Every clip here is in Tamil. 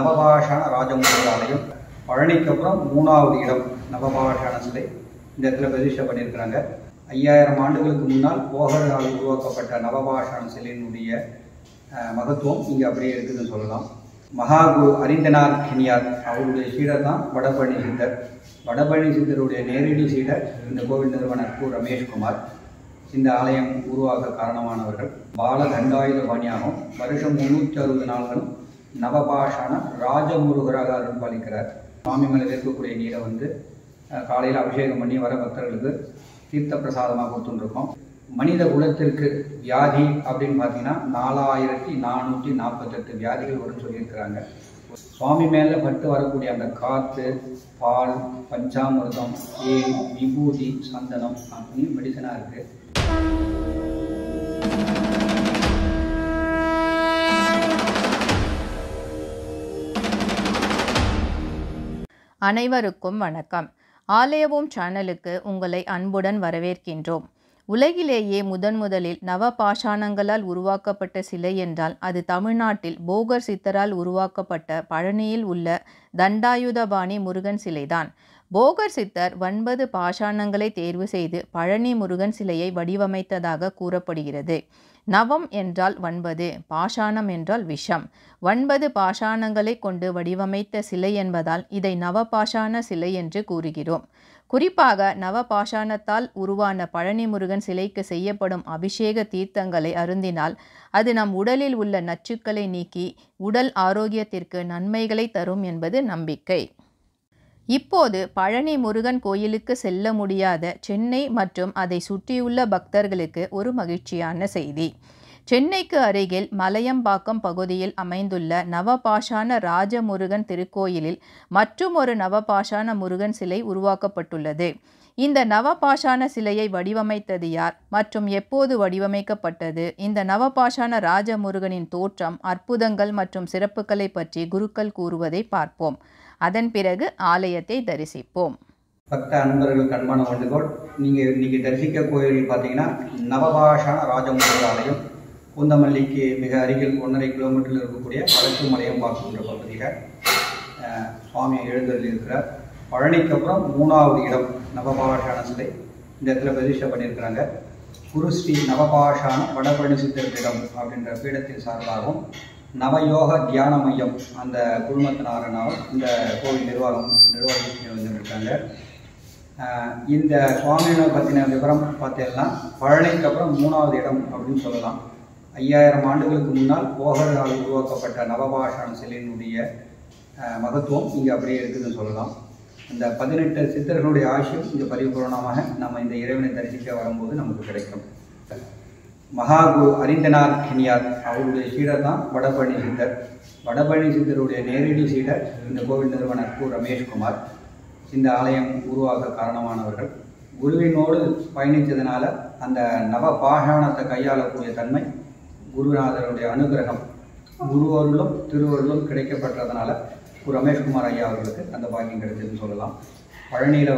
நவபாஷான ராஜமுருகர் ஆலயம் பழனிக்கு அப்புறம் 3வது இடம் நவபாஷான சிலை இந்த இடத்துல பிரதிஷ்டை பண்ணியிருக்கிறாங்க. 5000 ஆண்டுகளுக்கு முன்னால் போகரால் உருவாக்கப்பட்ட நவபாஷான சிலையினுடைய மகத்துவம் இங்கே அப்படியே இருக்குதுன்னு சொல்லலாம். மகாகுரு அரிந்தனார் கினியார் அவருடைய சீடர் தான் வடபழனி சித்தர். வடபழனி சித்தருடைய நேரடி சீடர் இந்த கோவில் நிறுவனர் கு ரமேஷ்குமார். இந்த ஆலயம் உருவாக காரணமானவர்கள். பால தண்டாயுத பாணியாகவும் வருஷம் 360 நாள்களும் நவபாஷான ராஜமுருகராக அருள்பாலிக்கிறார். சுவாமி மேலே இருக்கக்கூடிய நீரை காலையில் அபிஷேகம் பண்ணி வர பக்தர்களுக்கு தீர்த்த பிரசாதமாக கொடுத்துருக்கோம். மனித குலத்திற்கு வியாதி அப்படின்னு பார்த்தீங்கன்னா 4448 வியாதிகள் வரும்னு சொல்லியிருக்கிறாங்க. சுவாமி மேலே பட்டு வரக்கூடிய அந்த காற்று, பால், பஞ்சாமிர்தம், தேன், விபூதி, சந்தனம் அப்படின்னு மெடிசனாக இருக்குது. அனைவருக்கும் வணக்கம். ஆலயவோம் சேனலுக்கு உங்களை அன்புடன் வரவேற்கின்றோம். உலகிலேயே முதலில் நவபாஷாணங்களால் உருவாக்கப்பட்ட சிலை என்றால் அது தமிழ்நாட்டில் போகர் சித்தரால் உருவாக்கப்பட்ட பழனியில் உள்ள தண்டாயுதபாணி முருகன் சிலைதான். போகர் சித்தர் 9 பாஷாணங்களை தேர்வு செய்து பழனி முருகன் சிலையை வடிவமைத்ததாக கூறப்படுகிறது. நவம் என்றால் 9, பாஷாணம் என்றால் விஷம். 9 பாஷாணங்களை கொண்டு வடிவமைத்த சிலை என்பதால் இதை நவபாஷாண சிலை என்று கூறுகிறோம். குறிப்பாக நவபாஷாணத்தால் உருவான பழனி முருகன் சிலைக்கு செய்யப்படும் அபிஷேக தீர்த்தங்களை அருந்தினால் அது நம் உடலில் உள்ள நச்சுக்களை நீக்கி உடல் ஆரோக்கியத்திற்கு நன்மைகளை தரும் என்பது நம்பிக்கை. இப்போது பழனி முருகன் கோயிலுக்கு செல்ல முடியாத சென்னை மற்றும் அதை சுற்றியுள்ள பக்தர்களுக்கு ஒரு மகிழ்ச்சியான செய்தி. சென்னைக்கு அருகில் மலையம்பாக்கம் பகுதியில் அமைந்துள்ள நவபாஷான ராஜமுருகன் திருக்கோயிலில் மற்றும் ஒரு நவபாஷான முருகன் சிலை உருவாக்கப்பட்டுள்ளது. இந்த நவபாஷான சிலையை வடிவமைத்தது யார் மற்றும் எப்போது வடிவமைக்கப்பட்டது? இந்த நவபாஷான ராஜமுருகனின் தோற்றம், அற்புதங்கள் மற்றும் சிறப்புகளை பற்றி குருக்கள் கூறுவதை பார்ப்போம். அதன் பிறகு ஆலயத்தை தரிசிப்போம். பக்த அன்பர்களுக்கு அன்பான வேண்டுகோள், நீங்கள் இன்றைக்கி தரிசிக்க கோயில் பார்த்தீங்கன்னா நவபாஷான ராஜமுருகர் ஆலயம் பூந்தமல்லிக்கு மிக அருகில் 1.5 கிலோமீட்டரில் இருக்கக்கூடிய வடக்கு மலையம்பாக்கம் பகுதியில் சுவாமி எழுந்தருளி இருக்கிறார். பழனிக்கு அப்புறம் 3வது இடம் நவபாஷான சிலை இந்த இடத்துல பிரதிஷ்டை பண்ணியிருக்கிறாங்க. குரு ஸ்ரீ நவபாஷான வடபழனி சித்தர் பீடம் அப்படின்ற பீடத்தின் சார்பாகவும் நவயோக தியான மையம் அந்த குழுமத்தினாரனாலும் இந்த கோவில் நிர்வாகி வந்துருக்காங்க. இந்த சுவாமியை பற்றின விவரம் பார்த்தீங்கன்னா பழனிக்கு அப்புறம் 3வது இடம் அப்படின்னு சொல்லலாம். 5000 ஆண்டுகளுக்கு முன்னால் போகரால் உருவாக்கப்பட்ட நவபாஷான சிலையினுடைய மகத்துவம் இங்கே அப்படியே இருக்குதுன்னு சொல்லலாம். இந்த 18 சித்தர்களுடைய ஆட்சியும் இங்கே பரிபூரணமாக நம்ம இந்த இறைவனை தரிசிக்க வரும்போது நமக்கு கிடைக்கும். மகாகுரு அரிந்தனார் கினியார் அவருடைய சீடர் தான் வடபழனி சித்தர். வடபழனி சித்தருடைய நேரடி சீடர் இந்த கோவில் நிறுவனர் கு ரமேஷ்குமார். இந்த ஆலயம் உருவாக காரணமானவர்கள். குருவினோடு பயணித்ததுனால அந்த நவபாஷாணத்தை கையாளக்கூடிய தன்மை, குருநாதருடைய அனுகிரகம், குருவருளும் திருவருளும் கிடைக்கப்பட்டதுனால கு ரமேஷ்குமார் ஐயா அவர்களுக்கு அந்த பாக்கியம் கிடைச்சதுன்னு சொல்லலாம். பழனியில்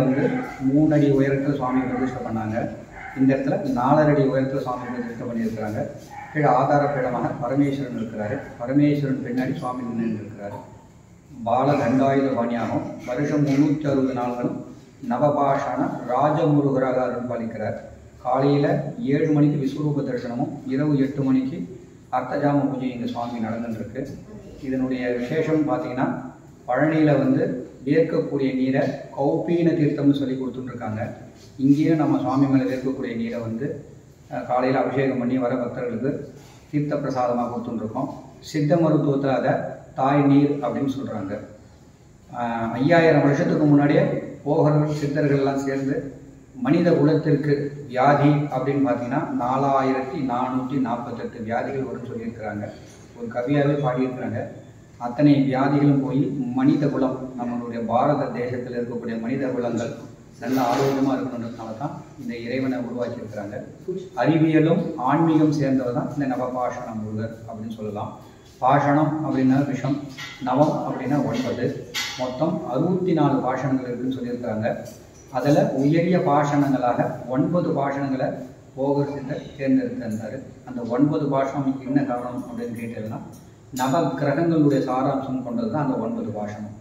3 அடி உயரத்தில் சுவாமி பிரதிஷ்டை பண்ணாங்க. இந்த இடத்துல 4 அடி உயரத்தில் சுவாமி பிரதிஷ்டை பண்ணியிருக்கிறாங்க. கீழே ஆதார பீடமாக பரமேஸ்வரன் இருக்கிறாரு. பரமேஸ்வரன் பின்னாடி சுவாமி நின்று இருக்கிறாரு. பால தண்டாயுத பாணியாகவும் வருஷம் 360 நாள்களும் நவபாஷான ராஜமுருகராக அருள்பாலிக்கிறார். காலையில் 7 மணிக்கு விஸ்வரூப தரிசனமும் இரவு 8 மணிக்கு அர்த்தஜாம பூஜை இங்கே சுவாமி நடந்துட்டுருக்கு. இதனுடைய விசேஷம் பார்த்தீங்கன்னா பழனியில் வேர்க்கக்கூடிய நீரை கௌபீன தீர்த்தம்னு சொல்லி கொடுத்துட்ருக்காங்க. இங்கேயும் நம்ம சுவாமி மேலே வேர்க்கக்கூடிய நீரை காலையில் அபிஷேகம் பண்ணி வர பக்தர்களுக்கு தீர்த்த பிரசாதமாக கொடுத்துட்ருக்கோம். சித்த மருத்துவத்தில் அதை தாய் நீர் அப்படின்னு சொல்கிறாங்க. 5000 வருஷத்துக்கு முன்னாடியே போகர்கள் சித்தர்கள்லாம் சேர்ந்து மனித குலத்திற்கு வியாதி அப்படின்னு பார்த்தீங்கன்னா 4448 வியாதிகள் வரும்னு சொல்லியிருக்கிறாங்க. ஒரு கவியாகவே பாடியிருக்கிறாங்க. அத்தனை வியாதிகளும் போய் மனித குலம், நம்மளுடைய பாரத தேசத்தில் இருக்கக்கூடிய மனித குலங்கள் நல்ல ஆரோக்கியமாக இருக்கணுன்றதுனால தான் இந்த இறைவனை உருவாக்கியிருக்கிறாங்க. அறிவியலும் ஆன்மீகம் சேர்ந்தது தான் இந்த நவபாஷான முருகர் அப்படின்னு சொல்லலாம். பாஷணம் அப்படின்னா விஷம், நவம் அப்படின்னா 9, மொத்தம் 64 பாஷணங்கள் இருக்குதுன்னு சொல்லியிருக்கிறாங்க. அதில் உயரிய பாஷணங்களாக 9 பாஷணங்களை போகர் சித்தர் தேர்ந்தெடுத்திருந்தார். அந்த 9 பாஷணம் என்ன காரணம் அப்படின்னு கேட்டதுன்னா நவ கிரகங்களுடைய சாராம்சம் கொண்டது தான் அந்த 9 பாஷணம்.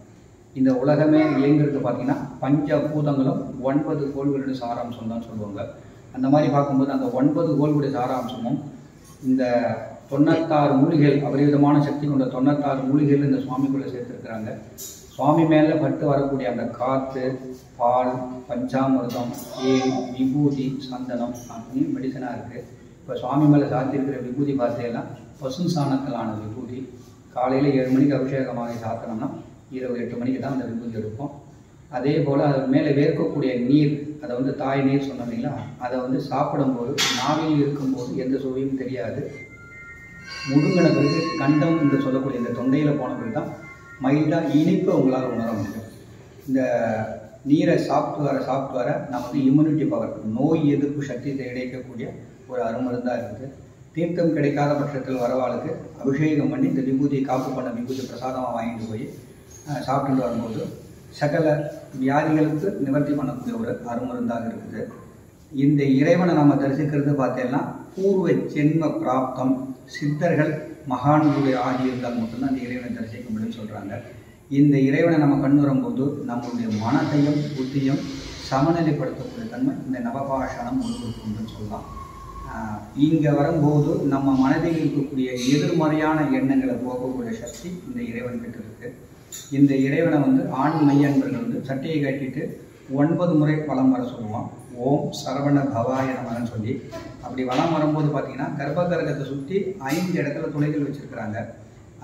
இந்த உலகமே இயங்கிறது பார்த்தீங்கன்னா பஞ்சபூதங்களும் 9 கோள்களுடைய சாராம்சம் தான் சொல்லுவாங்க. அந்த மாதிரி பார்க்கும்போது அந்த 9 கோள்களுடைய சாராம்சமும் இந்த 96 மூலிகைகள் அபரிவிதமான சக்தி கொண்ட 96 மூலிகைகள் இந்த சுவாமிக்குள்ளே சேர்த்துருக்குறாங்க. சுவாமி மேலே பட்டு வரக்கூடிய அந்த காற்று, பால், பஞ்சாமிர்தம், தேன், விபூதி, சந்தனம் அப்படின்னு மெடிசனாக இருக்குது. இப்போ சுவாமி மேலே சாத்தியிருக்கிற விபூதி பார்த்தீங்கன்னா பசு சாணத்திலான விபூதி. காலையில் 7 மணிக்கு அபிஷேகமாக சாத்தினோம்னா இரவு 8 மணிக்கு தான் அந்த விபூதி எடுப்போம். அதே போல் அது மேலே வேர்க்கக்கூடிய நீர், அதை வந்து தாய் நீர் சொன்னோம் இல்லைங்களா, அதை வந்து சாப்பிடும்போது நாவில் இருக்கும்போது எந்த சுவையும் தெரியாது. முழுங்கின பிறகு கண்டம் என்று சொல்லக்கூடிய இந்த தொண்டையில் போன பிறகு தான் மைல்டாக இனிப்பை உங்களால் உணர முடியும். இந்த நீரை சாப்பிட்டு வர நமக்கு இம்யூனிட்டி பவர், நோய் எதிர்ப்பு சக்தி கிடைக்கக்கூடிய ஒரு அருமருந்தாக இருக்குது. தீர்த்தம் கிடைக்காத பட்சத்தில் வரவாளுக்கு அபிஷேகம் பண்ணி இந்த விபூதியை காப்பு பண்ண விபூதி பிரசாதமாக வாங்கிட்டு போய் சாப்பிட்டுட்டு வரும்போது சகல வியாதிகளுக்கு நிவர்த்தி பண்ணக்கூடிய ஒரு அருமருந்தாக இருக்குது. இந்த இறைவனை நம்ம தரிசிக்கிறது பார்த்தீங்கன்னா பூர்வ ஜென்ம பிராப்தம், சித்தர்கள் மகான்களுடைய ஆகி இருந்தால் மட்டும்தான் இந்த இறைவனை தரிசிக்க முடியும்னு சொல்கிறாங்க. இந்த இறைவனை நம்ம கண்ணுறும்போது நம்மளுடைய மனத்தையும் புத்தியும் சமநிலைப்படுத்தக்கூடிய தன்மை இந்த நவபாஷானம் உருவாக்குன்னு சொல்லலாம். இங்கே வரும்போது நம்ம மனதில் இருக்கக்கூடிய எதிர்மறையான எண்ணங்களை போக்கக்கூடிய சக்தி இந்த இறைவன் கிட்ட இருக்கு. இந்த இறைவனை வந்து ஆண் மையன்பர்கள் வந்து சட்டையை கட்டிட்டு 9 முறை வலம் வர சொல்லுவோம். ஓம் சரவண பவாய நமன்னு சொல்லி அப்படி வலம் வரும்போது பார்த்தீங்கன்னா கர்ப்பகிரகத்தை சுற்றி 5 இடத்துல துளைகள் வச்சுருக்கிறாங்க.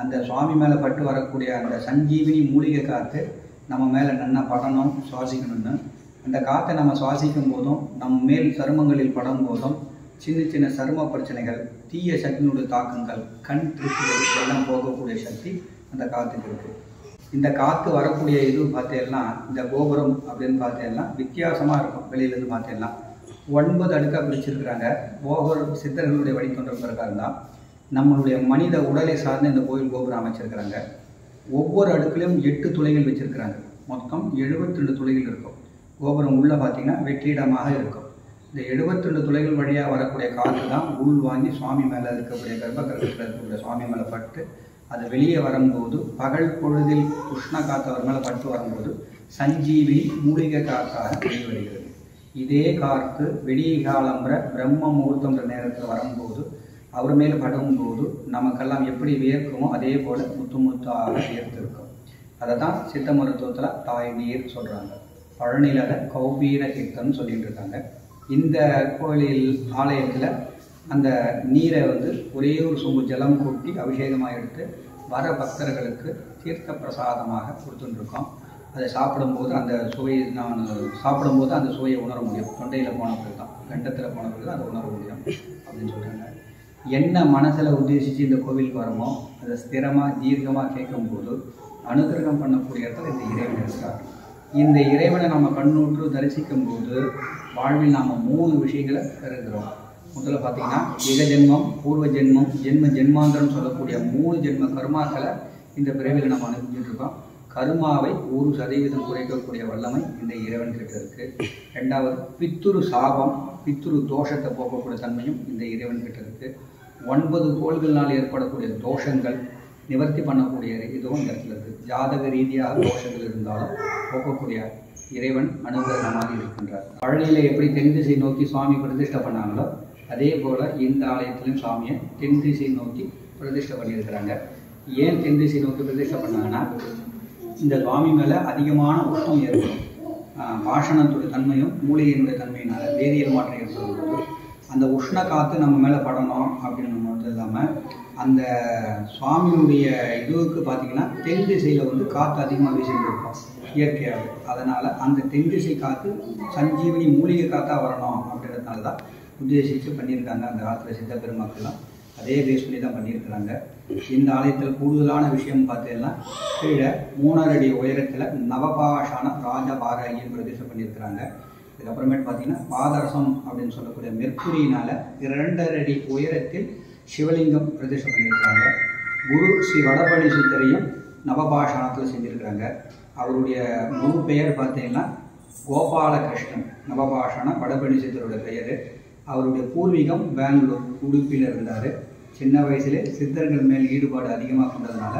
அந்த சுவாமி மேலே பட்டு வரக்கூடிய அந்த சஞ்சீவினி மூலிகை காற்று நம்ம மேலே நல்லா படணும், சுவாசிக்கணும்னு. அந்த காற்றை நம்ம சுவாசிக்கும் போதும் நம் மேல் சருமங்களில் படும் போதும் சின்ன சின்ன சரும பிரச்சனைகள், தீய சக்தியினுடைய தாக்கங்கள், கண் திருஷ்டிகள் எல்லாம் போகக்கூடிய சக்தி அந்த காற்றுக்கு இருக்குது. இந்த காற்று வரக்கூடிய இது பார்த்தீங்கன்னா இந்த கோபுரம் அப்படின்னு பார்த்தீங்கன்னா வித்தியாசமாக இருக்கும். வெளியிலேருந்து பார்த்தீங்கன்னா 9 அடுக்காக பிரிச்சிருக்கிறாங்க. கோபுரம் சித்தர்களுடைய வழித்தோன்றல் பிரகாரம் தான் நம்மளுடைய மனித உடலை சார்ந்து இந்த கோயில் கோபுரம் அமைச்சிருக்கிறாங்க. ஒவ்வொரு அடுக்குலையும் 8 துளைகள் வச்சுருக்கிறாங்க. மொத்தம் 72 துளைகள் இருக்கும். கோபுரம் உள்ளே பார்த்தீங்கன்னா வெற்றிடமாக இருக்கும். இந்த 72 துளைகள் வழியாக வரக்கூடிய காற்று தான் உள் வாங்கி சுவாமி மேலே இருக்கக்கூடிய கர்ப்பகிரகத்தில் இருக்கக்கூடிய சுவாமி மேலே பட்டு அது வெளியே வரும்போது பகல் பொழுதில் உஷ்ண காற்று அவர் மேலே பட்டு வரும்போது சஞ்சீவினி மூலிகை காற்றாக வெளிவருகிறது. இதே காற்று வெளியே காலம்புற பிரம்ம முகூர்த்தம்ன்ற நேரத்தில் வரும்போது அவர் மேலே படும்போது நமக்கெல்லாம் எப்படி வியர்க்குமோ அதே போல் முத்து முத்தாக வியர்த்திருக்கும். அதை தான் சித்த மருத்துவத்தில் தாய் நீர் சொல்கிறாங்க. பழனியில் அதை கௌபீர தீர்த்தம்னு சொல்லிட்டு இருக்காங்க. இந்த கோயில் ஆலயத்தில் அந்த நீரை வந்து ஒரே ஒரு சொம்பு ஜலம் கொட்டி அபிஷேகமாக எடுத்து வர பக்தர்களுக்கு தீர்த்த பிரசாதமாக கொடுத்துட்டுருக்கோம். அதை சாப்பிடும்போது அந்த சுவையை அந்த சுவையை உணர முடியும். தொண்டையில் போன பிறகு தான், கண்டத்தில் போன பிறகு அதை உணர முடியும் அப்படின்னு சொல்கிறாங்க. என்ன மனசில் உத்தேசித்து இந்த கோவிலுக்கு வரமோ அதை ஸ்திரமாக தீர்க்கமாக கேட்கும்போது அனுகிரகம் பண்ணக்கூடிய இடத்துல இந்த இறைவன் இருக்கார். இந்த இறைவனை நம்ம கண்ணூற்று தரிசிக்கும் போது வாழ்வில் நாம் 3 விஷயங்களை பெறுகிறோம். முதல்ல பார்த்தீங்கன்னா ஏக ஜென்மம், பூர்வ ஜென்மம், ஜென்மாந்திரம் சொல்லக்கூடிய 3 ஜென்ம கருமாக்களை இந்த பிறவியில் நம்ம அனுப்பிச்சுட்டு இருக்கோம். கருமாவை 1% குறைக்கக்கூடிய வல்லமை இந்த இறைவன் கிட்ட இருக்கு. 2வது பித்துரு சாபம், பித்துரு தோஷத்தை போக்கக்கூடிய தன்மையும் இந்த இறைவன் கிட்ட இருக்கு. 9 கோள்களினால் ஏற்படக்கூடிய தோஷங்கள் நிவர்த்தி பண்ணக்கூடிய இதுவும் இந்த இடத்துல இருக்குது. ஜாதக ரீதியாக தோஷங்கள் இருந்தாலும் போக்கக்கூடிய இறைவன் அனுகிரகமாக இருக்கின்றார். பழனியில் எப்படி தென் திசை நோக்கி சுவாமி பிரதிஷ்டை பண்ணாங்களோ அதே போல் இந்த ஆலயத்திலும் சுவாமியை தென் திசை நோக்கி பிரதிஷ்டை பண்ணியிருக்கிறாங்க. ஏன் தென் திசை நோக்கி பிரதிஷ்டை பண்ணாங்கன்னா இந்த சுவாமி மேலே அதிகமான உஷ்ணம் ஏற்படும். பாஷணத்துடைய தன்மையும் மூலிகையினுடைய தன்மையினால வேதியியல் மாற்றம் ஏற்படும்போது அந்த உஷ்ண காற்று நம்ம மேலே படணும் அப்படின்னு மட்டும் இல்லாமல் அந்த சுவாமியுடைய இதுவுக்கு பார்த்தீங்கன்னா தென் திசையில் வந்து காற்று அதிகமாக வீசிட்டு இருக்கும் இயற்கையாக. அதனால் அந்த தென் திசை காற்று சஞ்சீவனி மூலிகை காற்றாக வரணும் அப்படின்றதுனால தான் உத்தேசித்து பண்ணியிருக்காங்க. அந்த காலத்தில் சித்த பெருமக்கள்லாம் அதே பேஸ் பண்ணி தான் பண்ணியிருக்கிறாங்க. இந்த ஆலயத்தில் கூடுதலான விஷயம் பார்த்தீங்கன்னா கீழே 3.5 அடி உயரத்தில் நவபாஷான ராஜபாரகின்னு பிரதிஷ்டை பண்ணியிருக்கிறாங்க. இதுக்கப்புறமேட்டு பார்த்தீங்கன்னா பாதரசம் அப்படின்னு சொல்லக்கூடிய மெர்க்குரியினால் 2.5 அடி உயரத்தில் சிவலிங்கம் பிரதிஷ்டை பண்ணியிருக்காங்க. குரு ஸ்ரீ வடபழனி சித்தரையும் நவபாஷானத்தில் செஞ்சுருக்கிறாங்க. அவருடைய முழு பெயர் பார்த்தீங்கன்னா கோபாலகிருஷ்ணன். நவபாஷான வடபழனி சித்தருடைய பெயர். அவருடைய பூர்வீகம் பெங்களூர், உடுப்பியில் இருந்தார். சின்ன வயசுலே சித்தர்கள் மேல் ஈடுபாடு அதிகமாக கொண்டதுனால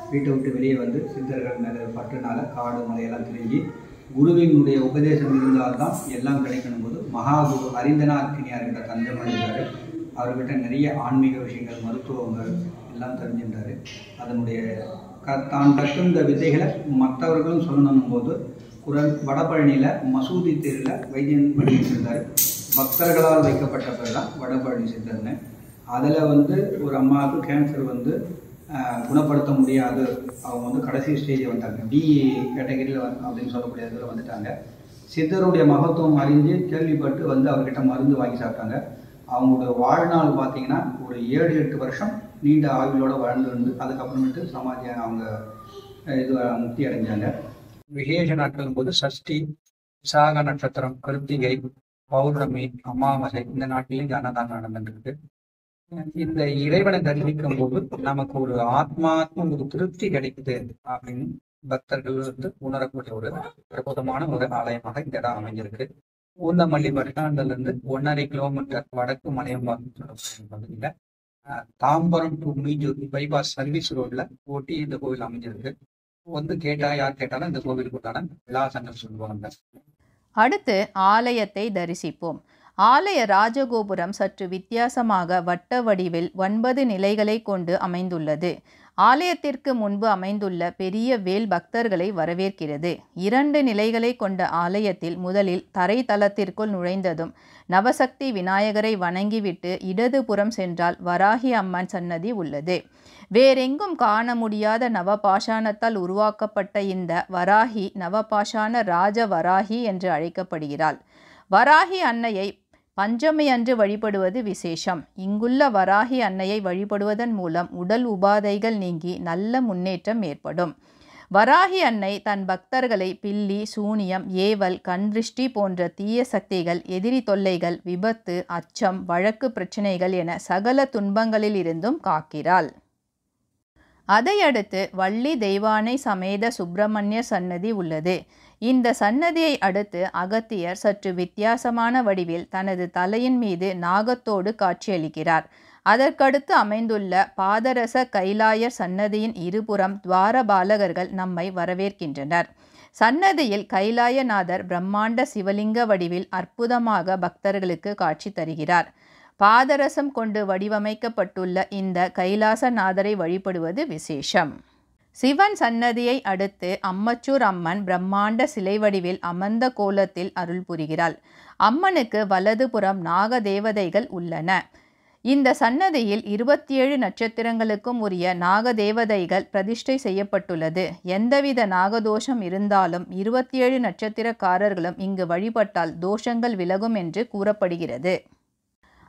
வீட்டை விட்டு வெளியே வந்து சித்தர்கள் மேலே பற்றுனால காடு மலையெல்லாம் திரிஞ்சு குருவினுடைய உபதேசம் இருந்தால்தான் எல்லாம் கிடைக்கணும் போது மகாகுரு அரிந்தனார்க்கினியார்கிட்ட தஞ்சம் அடைந்தார். அவர்கிட்ட நிறைய ஆன்மீக விஷயங்கள், மருத்துவங்கள் எல்லாம் தெரிஞ்சின்றார். அதனுடைய தான் கற்றுந்த வித்தைகளை மற்றவர்களும் சொல்லணும் போது வடபழனியில் மசூதி தேரில் வைத்தியம் பண்ணிட்டு இருந்தார். பக்தர்களால் வைக்கப்பட்ட பேர் தான் வடபழனி சித்தர்னு. அதில் வந்து ஒரு அம்மாவுக்கு கேன்சர் வந்து குணப்படுத்த முடியாது, அவங்க கடைசி ஸ்டேஜ் வந்துட்டாங்க, டி கேட்டகரியில் அப்படின்னு சொல்லக்கூடிய இதில் வந்துட்டாங்க. சித்தருடைய மகத்துவம் அறிஞ்சு கேள்விப்பட்டு வந்து அவர்கிட்ட மருந்து வாங்கி சாப்பிட்டாங்க. அவங்களோட வாழ்நாள் பார்த்தீங்கன்னா ஒரு 7-8 வருஷம் நீண்ட ஆயுளோடு வாழ்ந்து வந்து அதுக்கப்புறமேட்டு சமாதியாக அவங்க இது முக்தி அடைஞ்சாங்க. விசேஷ நாட்கள் போது சஷ்டி, விசாக நட்சத்திரம், கிருத்திகை, பௌர்ணமி, அமாவாசை இந்த நாட்டிலையும் அன்னதானம் நடந்துருக்கு. இந்த இறைவனை தரிசிக்கும் போது நமக்கு ஒரு ஆத்மாத்ம ஒரு திருப்தி கிடைக்குது அப்படின்னு பக்தர்கள் வந்து உணரக்கூடிய ஒரு பிரபுதமான ஒரு ஆலயமாக இந்த இடம் அமைஞ்சிருக்கு. பூந்தமல்லி பஸ் ஸ்டாண்ட்ல இருந்து 1.5 கிலோமீட்டர் வடக்கு மலையம்பாக்கம் பகுதியில Tambaram to Minjur bypass service ரோட்ல ஓட்டி இந்த கோவில் அமைஞ்சிருக்கு. வந்து கேட்டா யார் கேட்டாலும் இந்த கோவிலுக்குண்டான விலாசங்கள் சொல்லுவாங்க. அடுத்து ஆலயத்தை தரிசிப்போம். ஆலய ராஜகோபுரம் சற்று வித்தியாசமாக வட்ட வடிவில் 9 நிலைகளை கொண்டு அமைந்துள்ளது. ஆலயத்திற்கு முன்பு அமைந்துள்ள பெரிய வேல் பக்தர்களை வரவேற்கிறது. 2 நிலைகளை கொண்ட ஆலயத்தில் முதலில் தரை தளத்திற்குள் நுழைந்ததும் நவசக்தி விநாயகரை வணங்கிவிட்டு இடதுபுறம் சென்றால் வராகி அம்மன் சன்னதி உள்ளது. வேறெங்கும் காண முடியாத நவபாஷாணத்தால் உருவாக்கப்பட்ட இந்த வராகி நவபாஷாண ராஜ வராகி என்று அழைக்கப்படுகிறாள். வராகி அன்னையை பஞ்சமி அன்று வழிபடுவது விசேஷம். இங்குள்ள வராகி அன்னையை வழிபடுவதன் மூலம் உடல் உபாதைகள் நீங்கி நல்ல முன்னேற்றம் ஏற்படும். வராகி அன்னை தன் பக்தர்களை பில்லி, சூனியம், ஏவல், கண்திருஷ்டி போன்ற தீய சக்திகள், எதிரி தொல்லைகள், விபத்து, அச்சம், வழக்கு பிரச்சனைகள் என சகல துன்பங்களில் இருந்தும் காக்கிறாள். அதையடுத்து வள்ளி தெய்வானை சமேத சுப்பிரமணிய சன்னதி உள்ளது. இந்த சன்னதியை அடுத்து அகத்தியர் சற்று வித்தியாசமான வடிவில் தனது தலையின் மீது நாகத்தோடு காட்சியளிக்கிறார். அதற்கடுத்து அமைந்துள்ள பாதரச கைலாயர் சன்னதியின் இருபுறம் துவாரபாலகர்கள் நம்மை வரவேற்கின்றனர். சன்னதியில் கைலாயநாதர் பிரம்மாண்ட சிவலிங்க வடிவில் அற்புதமாக பக்தர்களுக்கு காட்சி தருகிறார். பாதரசம் கொண்டு வடிவமைக்கப்பட்டுள்ள இந்த கைலாசநாதரை வழிபடுவது விசேஷம். சிவன் சன்னதியை அடுத்து அம்மச்சூர் அம்மன் பிரம்மாண்ட சிலை வடிவில் அமர்ந்த கோலத்தில் அருள் புரிகிறாள். அம்மனுக்கு வலதுபுறம் நாக தேவதைகள் உள்ளன. இந்த சன்னதியில் 27 நட்சத்திரங்களுக்கும் உரிய நாகதேவதைகள் பிரதிஷ்டை செய்யப்பட்டுள்ளது. எந்தவித நாகதோஷம் இருந்தாலும் 27 நட்சத்திரக்காரர்களும் இங்கு வழிபட்டால் தோஷங்கள் விலகும் என்று கூறப்படுகிறது.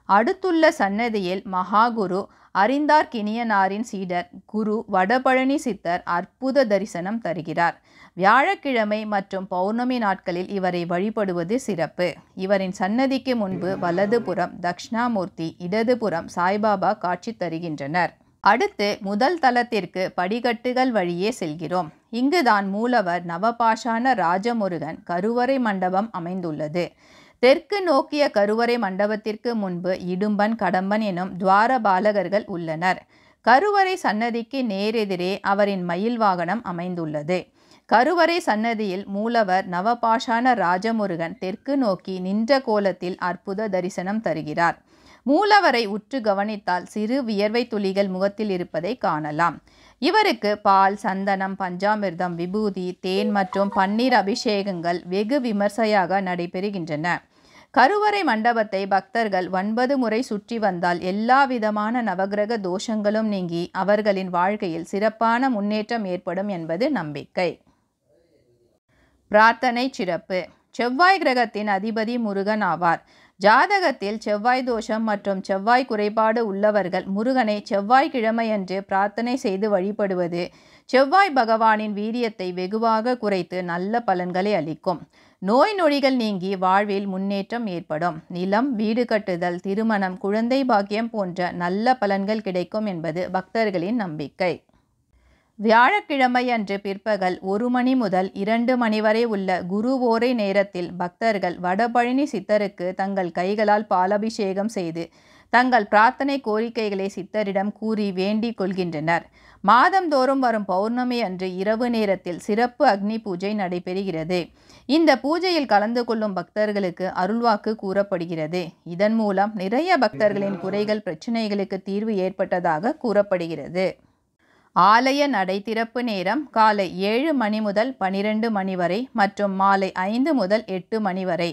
அடுத்துள்ள சன்னதியில் மகாகுரு அரிந்தார்க்கினியனாரின் சீடர் குரு வடபழனி சித்தர் அற்புத தரிசனம் தருகிறார். வியாழக்கிழமை மற்றும் பௌர்ணமி நாட்களில் இவரை வழிபடுவது சிறப்பு. இவரின் சன்னதிக்கு முன்பு வலதுபுறம் தக்ஷணாமூர்த்தி, இடதுபுறம் சாய்பாபா காட்சி தருகின்றனர். அடுத்து முதல் தளத்திற்கு படிக்கட்டுகள் வழியே செல்கிறோம். இங்குதான் மூலவர் நவபாஷாண ராஜமுருகன் கருவறை மண்டபம் அமைந்துள்ளது. தெற்கு நோக்கிய கருவறை மண்டபத்திற்கு முன்பு இடும்பன், கடம்பன் எனும் துவாரபாலகர்கள் உள்ளனர். கருவறை சன்னதிக்கு நேரெதிரே அவரின் மயில் வாகனம் அமைந்துள்ளது. கருவறை சன்னதியில் மூலவர் நவபாஷாண ராஜமுருகன் தெற்கு நோக்கி நின்ற கோலத்தில் அற்புத தரிசனம் தருகிறார். மூலவரை உற்று கவனித்தால் சிறு வியர்வை துளிகள் முகத்தில் இருப்பதை காணலாம். இவருக்கு பால், சந்தனம், பஞ்சாமிர்தம், விபூதி, தேன் மற்றும் பன்னீர் அபிஷேகங்கள் வெகு விமர்சையாக நடைபெறுகின்றன. கருவறை மண்டபத்தை பக்தர்கள் 9 முறை சுற்றி வந்தால் எல்லா விதமான நவகிரக தோஷங்களும் நீங்கி அவர்களின் வாழ்க்கையில் சிறப்பான முன்னேற்றம் ஏற்படும் என்பது நம்பிக்கை. பிரார்த்தனை சிறப்பு. செவ்வாய் கிரகத்தின் அதிபதி முருகன் ஆவார். ஜாதகத்தில் செவ்வாய் தோஷம் மற்றும் செவ்வாய் குறைபாடு உள்ளவர்கள் முருகனை செவ்வாய்க்கிழமையன்று பிரார்த்தனை செய்து வழிபடுவது செவ்வாய் பகவானின் வீரியத்தை வெகுவாக குறைத்து நல்ல பலன்களை அளிக்கும். நோய் நொடிகள் நீங்கி வாழ்வில் முன்னேற்றம் ஏற்படும். நிலம், வீடு கட்டுதல், திருமணம், குழந்தை பாக்கியம் போன்ற நல்ல பலன்கள் கிடைக்கும் என்பது பக்தர்களின் நம்பிக்கை. வியாழக்கிழமை அன்று பிற்பகல் 1 மணி முதல் 2 மணி வரை உள்ள குரு ஓரை நேரத்தில் பக்தர்கள் வடபழனி சித்தருக்கு தங்கள் கைகளால் பாலாபிஷேகம் செய்து தங்கள் பிரார்த்தனை கோரிக்கைகளை சித்தரிடம் கூறி வேண்டிக் கொள்கின்றனர். மாதந்தோறும் வரும் பௌர்ணமி அன்று இரவு நேரத்தில் சிறப்பு அக்னி பூஜை நடைபெறுகிறது. இந்த பூஜையில் கலந்து கொள்ளும் பக்தர்களுக்கு அருள்வாக்கு கூறப்படுகிறது. இதன் மூலம் நிறைய பக்தர்களின் குறைகள் பிரச்சனைகளுக்கு தீர்வு ஏற்பட்டதாக கூறப்படுகிறது. ஆலய நடை திறப்பு நேரம் காலை 7 மணி முதல் 12 மணி வரை மற்றும் மாலை 5 முதல் 8 மணி வரை.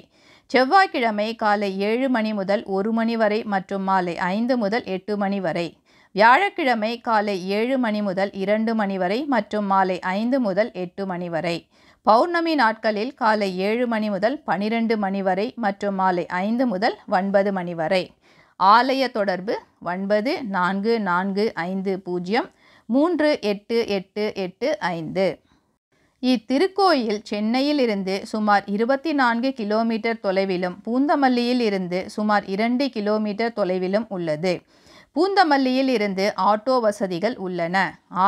செவ்வாய்க்கிழமை காலை 7 மணி முதல் 1 மணி வரை மற்றும் மாலை 5 முதல் 8 மணி வரை. வியாழக்கிழமை காலை 7 மணி முதல் 2 மணி வரை மற்றும் மாலை 5 முதல் 8 மணி வரை. பௌர்ணமி நாட்களில் காலை 7 மணி முதல் 12 மணி வரை மற்றும் மாலை 5 முதல் 9 மணி வரை. ஆலய தொடர்பு 9445038885. இத்திருக்கோயில் சென்னையில் இருந்து சுமார் 24 கிலோமீட்டர் தொலைவிலும் பூந்தமல்லியில் இருந்து சுமார் 2 கிலோமீட்டர் தொலைவிலும் உள்ளது. பூந்தமல்லியில் இருந்து ஆட்டோ வசதிகள் உள்ளன.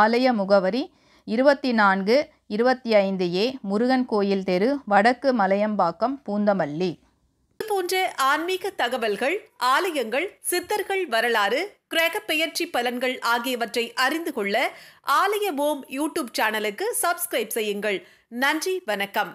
ஆலய முகவரி 2425A முருகன் கோயில் தெரு, வடக்கு மலையம்பாக்கம், பூந்தமல்லி. இதுபோன்ற ஆன்மீக தகவல்கள், ஆலயங்கள், சித்தர்கள் வரலாறு, கிரக பெயர்ச்சி பலன்கள் ஆகியவற்றை அறிந்து கொள்ள ஆலய ஓம் யூடியூப் சேனலுக்கு சப்ஸ்கிரைப் செய்யுங்கள். நன்றி, வணக்கம்.